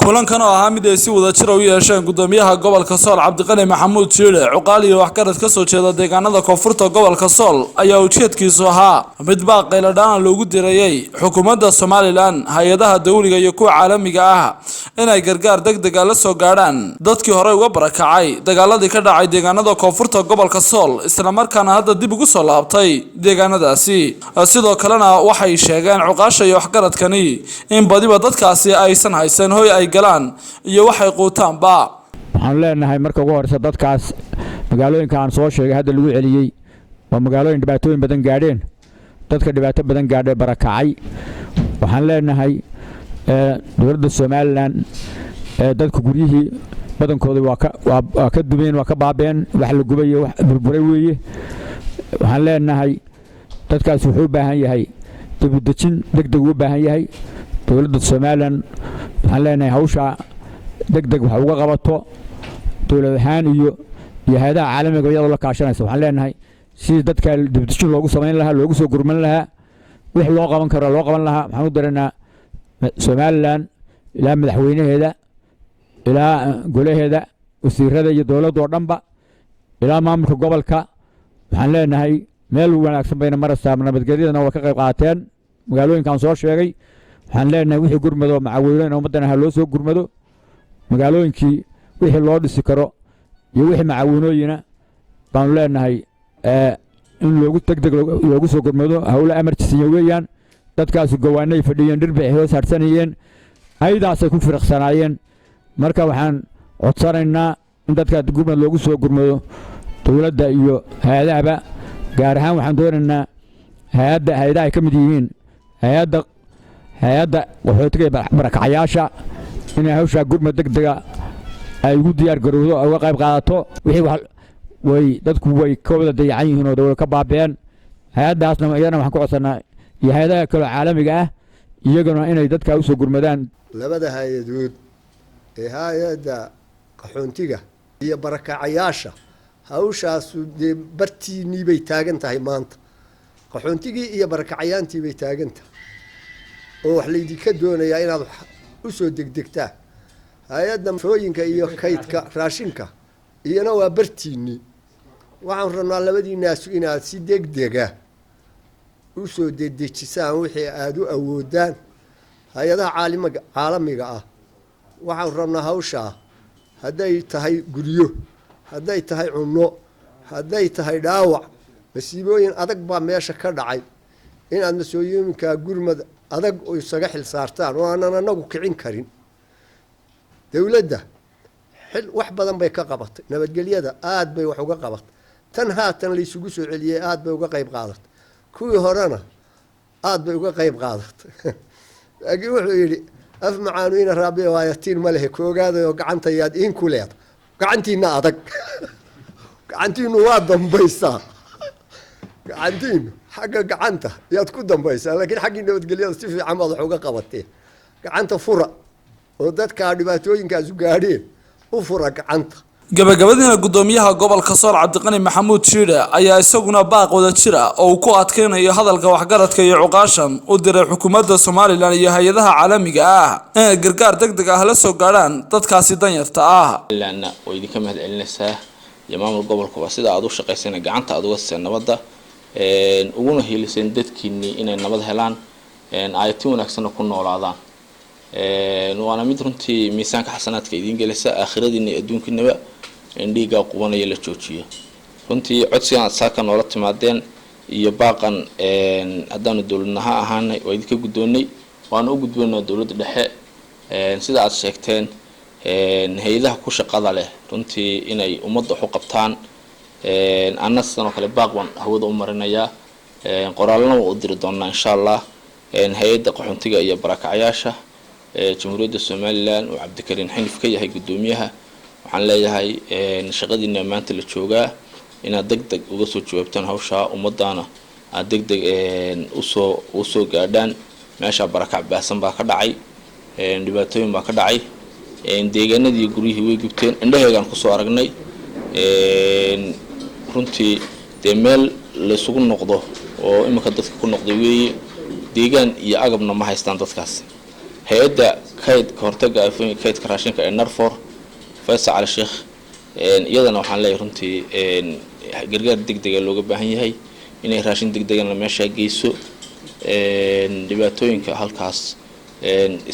kulankan oo ahaa mid ay si wada jir u yeesheen gudoomiyaha gobolka Sool Cabdiqani Maxamuud Jiile cuqaal iyo wax garad ka soo jeeda deegaanada koonfurta gobolka Sool ayaa ujeedkiisu ahaa mid baaqayla dhaan loogu direeyay xukuumadda Soomaaliland hay'adaha dawliga iyo kuwa caalamiga ah inay gargaar degdeg ah la soo gaaraan dadkii hore uga barakacay dagaaladii ka dhacay deegaanada koonfurta gobolka Sool isla markaana hadda dib ugu soo laabtay deegaanadaasi sidoo kalena waxay sheegeen cuqaasha iyo wax garadkani in badiba dadkaasi aysan haysan hoy ay galaan iyo waxay quutaan ba waxaan leenahay marka ugu horeysa dadkaas magaalooyinka aan soo sheegay hadda lagu celiyay waa magaalooyin dhibaatooyin badan gaadheen dadka dhibaato badan gaadhay barakacay waxaan leenahay dowladda Soomaaliland dadka guryihii badankooda waa ka dumeen waa ka baabeen wax la gubay wax burburay weeye waxaan leenahay dadkaas wuxuu u baahan yahay dib u dejin degdeg u baahan yahay dowladda Soomaaliland waxaan leenahay hawsha degdeg wax uga qabato dowlad ahaan iyo hay'adaha caalamiga iyadoo la kaashanaysa waxaan leenahay si dadka dib u dejin loogu sameyn lahaa loogu soo gurman lahaa wix loo qaban karo loo qaban lahaa waxaan u dareynaa Soomaaliland ilaa madaxweynaheeda ilaa golaheeda wasiirada iyo dowladda oo dhanba ilaa maamulka gobolka waxaan leenahay meel wanaagsan bayna maraysaa nabadgelyadana waa ka qayb qaateen magaalooyinkan soo sheegay waxaan leenahay wixii gurmado macaawinooyin ummadana loo soo gurmado magaalooyinkii wixii loo dhisi karo iyo wixii macaawinooyina baan leenahay in loogu degdeg loogu soo gurmado hawla emergency weeyaan dadkaas gowaanay fadhiyeen dhirbay hoos harsanayeen aydaas ay ku firqsanaayeen marka waxaan codsanaynaa in dadka gurmad loogu soo gurmado dowladda iyo hay'adaha gaar ahaan waxaan doonaynaa hay'adaha ay ka mid yihiin hay'adda qaxootiga barakacayaasha inay hawsha gurmad degdega ay ugu diyaar garowdo uga qayb qaadato wixii way dadku way ka wada dayacan yihiin oo dawlad ka baabeen hay'adaasna iyana waxaan ku codsanaa iyo hay'adaha kale caalamiga ah iyaguna inay dadka u soo gurmadaan labada hay'adood ee hay'adda qaxootiga iyo barakacayaasha hawshaas bartiinii bay taagan tahay maanta qaxootigii iyo barakacayaantii bay taagan tahay oo wax laydinka doonayaa inaad u soo degdegtaa hay'adda fooyinka iyo kaydka raashinka iyana waa bartiinii waxaan rabnaa labadiinaas inaad si degdega u soo dedejisaan wixii aad u awoodaan hay'adaha caalamiga ah waxaan rabnaa hawshaa hadday tahay guryo hadday tahay cunno hadday tahay dhaawac masiibooyin adag baa meesha ka dhacay inaad masooyooyinka gurmad adag oo isaga xil saartaan oo aanan anagu kicin karin dowladda wax badan bay ka qabatay nabadgelyada aad bay wax uga qabatay tan haatan la isugu soo celiyay aad bay uga qayb qaadatay kuwii horena aad bay uga qayb qaadatay laakiin wuxuu yidhi af macaanu ina raabiya waayatiin ma lehe koogaadayo gacantayaad in ku leeda gacantiina adag gacantiinu waa dambaysaa gacantiinu xagga gacanta yaad ku dambaysaa laakiin xaggii nabadgelyada si fiican baad wax uga qabateen gacanta fura oo dadka dhibaatooyinkaas u gaadheen u fura gacanta gabagabadina gudoomiyaha gobolka Sool Cabdiqani Maxamuud Jiile ayaa isaguna baaq wada jir ah oo ku adkeenayo hadalka waxgaradka iyo cuqaashan u diray xukuumadda Soomaaliland iyo hay'adaha caalamiga ah in gargaar degdeg ah la soo gaaraan dadkaasi danyarta ah laana oo idinka mahad celinaysaa iyo maamul gobolka waa sida aad u shaqaysana gacanta aad uga sii nabadda uguna heliseen dadkiini inay nabad helaan ayati wanaagsan ku noolaadaan waana mid runtii miisaanka xasanaadka idin gelisa aakhiradiina adduunkiinaba indhiga qubanaya la joojiyo runtii codsigan saaka noola timaadeen iyo baaqan haddaanu dowladnaha ahaanay oo idinka guddoonay waana u gudboonaa dowladda dhexe sida aad sheegteen hay'adaha ku shaqada leh runtii inay ummadda wax u qabtaan anna sidoo kale baaq baan hawada u marinayaa qoraalna u diri doonaa insha Allah hay'adda qaxootiga iyo barakacayaasha jamhuuriyadda Soomaaliland oo Cabdiqani Xinif ka yahay gudoomiyaha waxaan leeyahay shaqadiina maanta la joogaa inaad degdeg uga soo jawaabtaan hawsha ummadana aad degdeg u soo gaadhaan meesha barakac baasan baa ka dhacay dhibaatooyin baa ka dhacay deegaanadii guriyihii way gubteen indhaheegan ku soo aragnay runtii meel la isugu noqdo oo imika dadka ku noqday weeye deegaan iyo agabna ma haystaan dadkaas hay-adda kaydka hortaga aafooyinka kaydka raashinka ee Narfor Faysal Cali Sheekh iyadana waxaan leeyahay runtii gargaar degdeg ah looga baahan yahay inay raashin degdeg ah meesha geyso dhibaatooyinka halkaas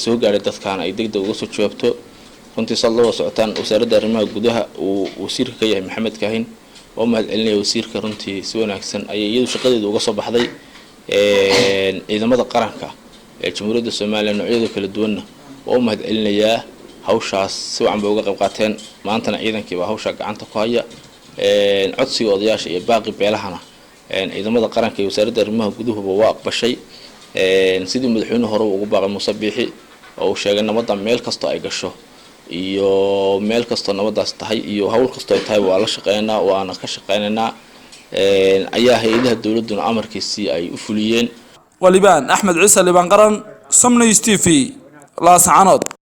soo gaaray dadkaan ay degdeg uga soo jawaabto runtii sallallahu socotaan wasaaradda arrimaha gudaha uu wasiirka ka yahay Maxamed Kaahin oo mahadcelinaya wasiirka runtii si wanaagsan ayay iyadu shaqadeedu uga soo baxday ciidamada qaranka ee Jamhuuriyadda Soomaaliya noocyada kala duwan oo mahadcelinaya hawshaas si wacan bay uga qayb qaateen maantana ciidankii baa hawsha gacanta ku haya codsiga odayaasha iyo baaqi beelahana ciidamada qaranka iyo wasaaradda arrimaha guduhu waa aqbashay sidii madaxweynuhu hore ugu baaqay Muuse Biixi oo sheegay nabadda meel kasto ay gasho iyo meel kasto nabadaas tahay iyo hawl kasto ay tahay waa la shaqeynaa waana ka shaqeynaynaa ayaa hay'adaha dawladuna amarkiisii ay u fuliyeen Walibaan Axmed Ciise Libaan Qaran Somni TV la sacanod